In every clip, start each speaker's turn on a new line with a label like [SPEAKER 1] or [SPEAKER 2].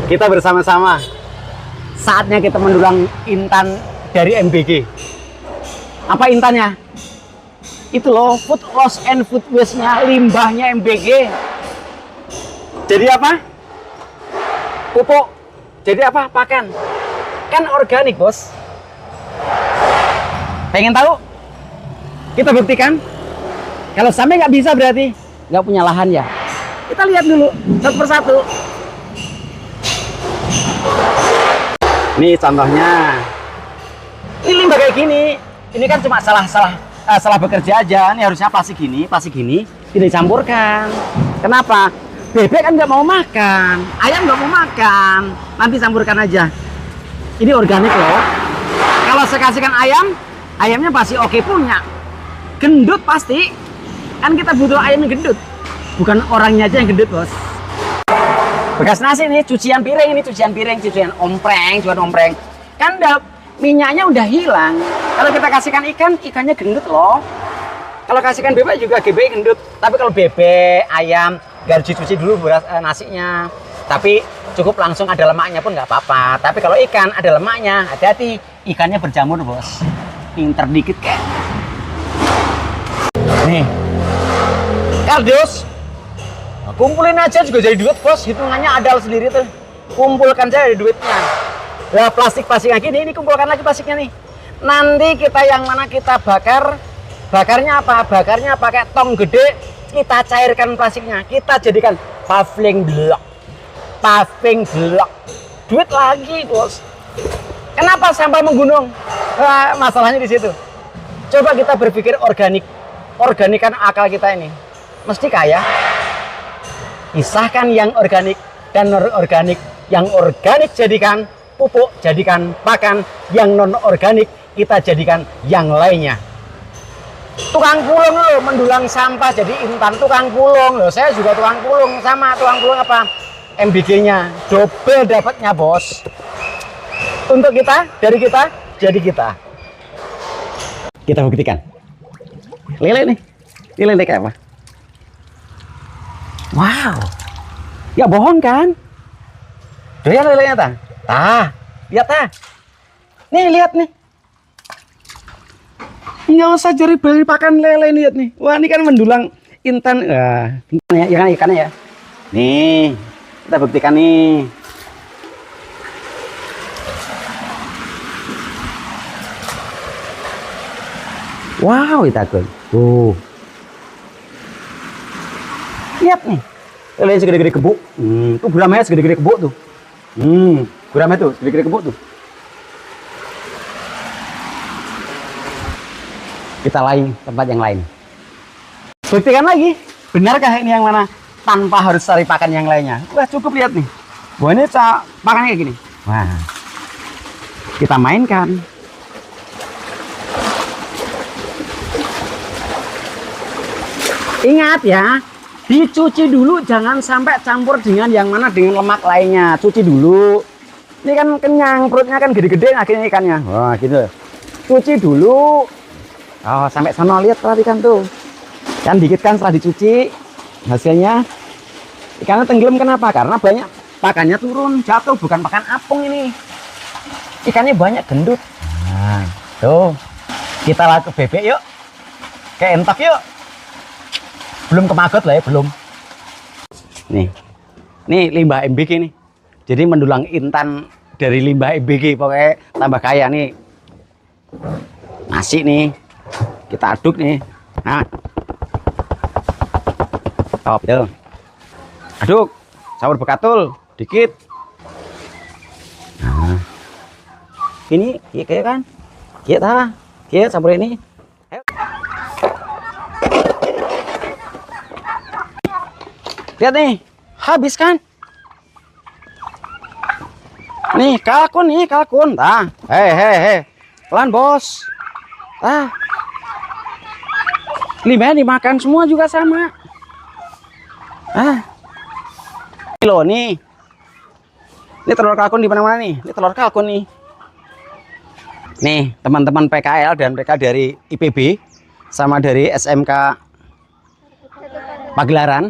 [SPEAKER 1] Kita bersama-sama. Saatnya kita mendulang intan dari MBG. Apa intannya? Itu loh, food loss and food waste-nya, limbahnya MBG. Jadi apa? Pupuk. Jadi apa? Pakan. Kan organik, bos. Pengen tahu? Kita buktikan. Kalau sampai nggak bisa berarti nggak punya lahan ya. Kita lihat dulu satu persatu. Nih contohnya. Ini limbah kayak gini. Ini kan cuma salah bekerja aja. Ini harusnya plastik gini tidak dicampurkan. Kenapa? Bebek kan nggak mau makan, ayam nggak mau makan. Nanti campurkan aja. Ini organik loh. Kalau saya kasihkan ayam, ayamnya pasti oke punya. Gendut pasti. Kan kita butuh ayam yang gendut. Bukan orangnya aja yang gendut, bos. Bekas nasi nih, cucian piring ini, cucian ompreng, kan udah minyaknya udah hilang. Kalau kita kasihkan ikan, ikannya gendut loh. Kalau kasihkan bebek juga bebek gendut. Tapi kalau bebek, ayam, gak harus dicuci dulu nasinya. Tapi cukup langsung ada lemaknya pun nggak apa-apa. Tapi kalau ikan ada lemaknya, hati-hati, ikannya berjamur, bos. Pinter dikit kayak. Nih, kardus. Kumpulin aja juga jadi duit, bos. Hitungannya adal sendiri tuh. Kumpulkan saja duitnya. Nah, plastik-plastiknya gini, ini kumpulkan lagi plastiknya nih. Nanti kita yang mana kita bakar. Bakarnya apa? Bakarnya pakai tong gede. Kita cairkan plastiknya. Kita jadikan paving block. Duit lagi, bos. Kenapa sampah menggunung? Nah, masalahnya di situ. Coba kita berpikir organik. Organikan akal kita ini. Mesti kaya. Pisahkan yang organik dan non-organik. Yang organik jadikan pupuk, jadikan pakan. Yang non-organik kita jadikan yang lainnya. Tukang pulung loh, mendulang sampah jadi intan. Tukang pulung loh, saya juga tukang pulung. Sama tukang pulung apa? MBG-nya. Double dapatnya, bos. Untuk kita, dari kita, jadi kita. Kita buktikan. Lele nih. Ini lele kayak apa? Wow, ya bohong kan? Doyan lelenya ta? Tah, lihat tah. Nih lihat nih. Nggak usah cari beli pakan lele, lihat nih. Wah, ini kan mendulang intan. Ya kan ikannya ya. Nih, kita buktikan nih. Wow, itu aku. Tuh. Lihat nih, lele segede-gede kebo. Tuh guramanya segede-gede kebo tuh. Guramanya tuh segede-gede kebo tuh. Kita lain tempat yang lain. Buktikan lagi, benarkah ini yang mana tanpa harus cari pakan yang lainnya? Wah, cukup lihat nih. Wah, ini pakannya kayak gini. Wah, kita mainkan. Ingat ya. Dicuci dulu, jangan sampai campur dengan yang mana dengan lemak lainnya. Cuci dulu. Ini kan kenyang, perutnya kan gede-gede akhirnya ikannya. Wah, gitu. Cuci dulu. Oh, sampai sana lihat perhatikan tuh. Kan dikit kan setelah dicuci. Hasilnya ikannya tenggelam, kenapa? Karena banyak pakannya turun, jatuh, bukan pakan apung ini. Ikannya banyak gendut. Nah, tuh. Kita laku bebek yuk. Kayak entok yuk. Belum kemagot lah ya, belum. Nih limbah MBG nih. Jadi mendulang intan dari limbah MBG, pokoknya tambah kaya nih. Nasi nih, kita aduk nih. Nah, top tuh. Aduk, campur bekatul, dikit. Nah, ini kayak kan, kita campur ini. Lihat nih, habis kan? Nih, kalkun. Tah, hei. Pelan, bos. Tah. Limbahnya dimakan semua juga sama. Kilo nih. Ini telur kalkun di mana-mana nih. Ini telur kalkun nih. Nih, teman-teman PKL dan PK dari IPB sama dari SMK Pagelaran.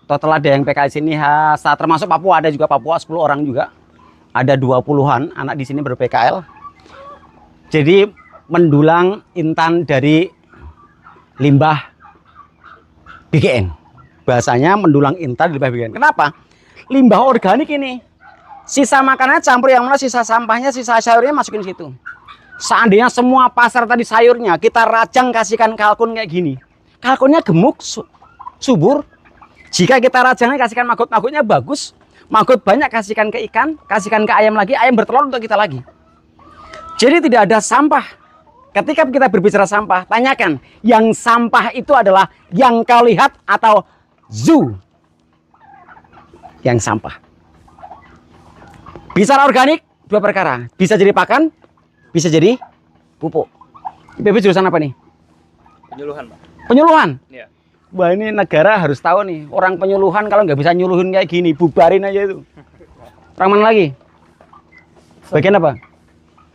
[SPEAKER 1] Total ada yang PKL sini termasuk Papua, ada juga Papua 10 orang juga. Ada 20-an anak di sini ber-PKL. Jadi mendulang intan dari limbah BGN. Bahasanya mendulang intan dari limbah BGN. Kenapa? Limbah organik ini. Sisa makanannya campur yang mana, sisa sampahnya, sisa sayurnya masukin situ. Seandainya semua pasar tadi sayurnya kita rajang kasihkan kalkun kayak gini. Kalkunnya gemuk, subur. Jika kita rajangnya kasihkan maggot-maggotnya bagus. Maggot banyak kasihkan ke ikan, kasihkan ke ayam lagi, ayam bertelur untuk kita lagi. Jadi tidak ada sampah. Ketika kita berbicara sampah, tanyakan, yang sampah itu adalah yang kau lihat atau zoo? Yang sampah. Bicara organik, dua perkara. Bisa jadi pakan, bisa jadi pupuk. IPB jurusan apa nih?
[SPEAKER 2] Penyuluhan, Pak.
[SPEAKER 1] Penyuluhan?
[SPEAKER 2] Iya.
[SPEAKER 1] Wah, ini negara harus tahu nih, orang penyuluhan kalau nggak bisa nyuluhin kayak gini, bubarin aja itu. Orang mana lagi? Bagian apa?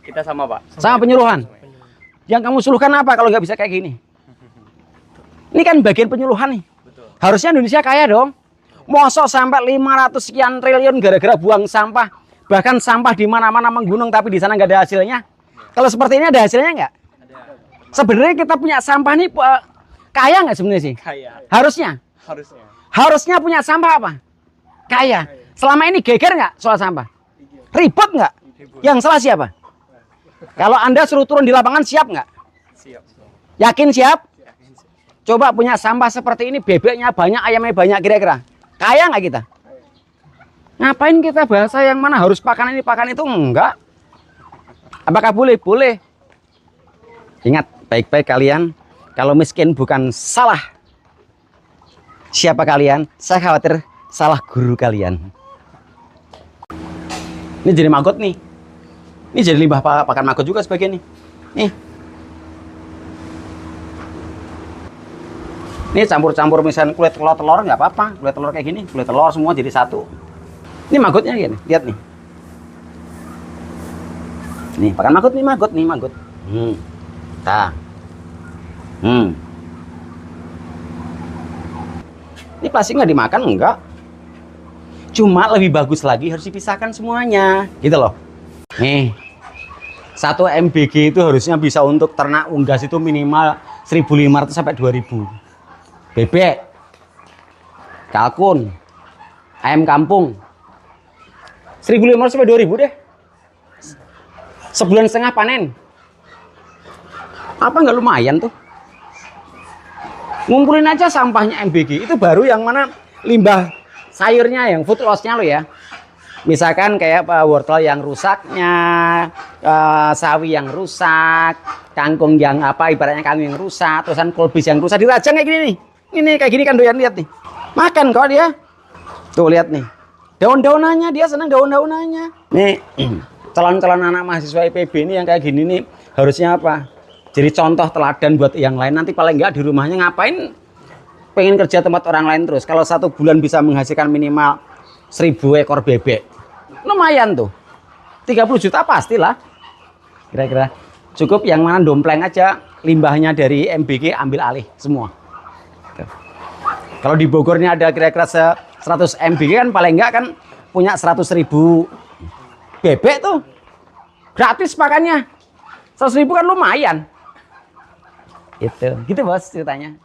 [SPEAKER 2] Kita sama, Pak.
[SPEAKER 1] Sama penyuluhan. Yang kamu suluhkan apa kalau nggak bisa kayak gini? Ini kan bagian penyuluhan nih.
[SPEAKER 2] Betul.
[SPEAKER 1] Harusnya Indonesia kaya dong. Mosok sampai 500 sekian triliun gara-gara buang sampah. Bahkan sampah di mana-mana menggunung tapi di sana nggak ada hasilnya. Kalau seperti ini ada hasilnya nggak?
[SPEAKER 2] Ada.
[SPEAKER 1] Sebenarnya kita punya sampah nih kaya nggak sebenarnya sih?
[SPEAKER 2] Kaya.
[SPEAKER 1] Harusnya. Harusnya punya sampah apa? Kaya. Selama ini geger nggak soal sampah? Ribet nggak? Yang salah siapa? Kalau Anda suruh turun di lapangan siap nggak?
[SPEAKER 2] Siap.
[SPEAKER 1] Yakin siap? Coba punya sampah seperti ini, bebeknya banyak, ayamnya banyak, kira-kira kaya nggak kita? Ngapain kita bahasa yang mana harus pakan ini, pakan itu? Enggak. Apakah boleh? Boleh. Ingat baik-baik kalian, kalau miskin bukan salah siapa kalian, saya khawatir salah guru kalian. Ini jadi maggot nih. Ini jadi limbah pakan maggot juga sebagian nih. Nih. Ini campur-campur misalnya kulit telur nggak apa-apa. Kulit telur kayak gini, kulit telur semua jadi satu. Ini maggotnya gini, lihat nih. Nih, pakan maggot nih, maggot. Nah. Ini plastik nggak dimakan, enggak. Cuma lebih bagus lagi harus dipisahkan semuanya, gitu loh. Nih, 1 MBG itu harusnya bisa untuk ternak unggas itu minimal 1.500 sampai 2.000. Bebek, kalkun, ayam kampung, 1.500 sampai 2.000 deh. Sebulan setengah panen. Apa nggak lumayan tuh? Ngumpulin aja sampahnya MBG itu baru yang mana limbah sayurnya yang food loss-nya lo ya. Misalkan kayak wortel yang rusaknya, sawi yang rusak, kangkung yang apa ibaratnya kangkung yang rusak, terusan kolbis yang rusak dirajang kayak gini nih. Ini kayak gini kan doyan, lihat nih. Makan kok dia. Tuh lihat nih. Daun-daunannya dia senang daun-daunannya. Nih calon-calon anak mahasiswa IPB ini yang kayak gini nih harusnya apa? Jadi contoh teladan buat yang lain. Nanti paling enggak di rumahnya ngapain pengen kerja tempat orang lain terus. Kalau 1 bulan bisa menghasilkan minimal 1.000 ekor bebek, lumayan tuh. 30 juta pastilah. Kira-kira cukup yang mana dompleng aja limbahnya dari MBG ambil alih semua. Kalau di Bogornya ada kira-kira 100 MBG kan paling enggak kan punya 100.000 bebek tuh. Gratis pakannya. 100.000 kan lumayan. Gitu bos ceritanya.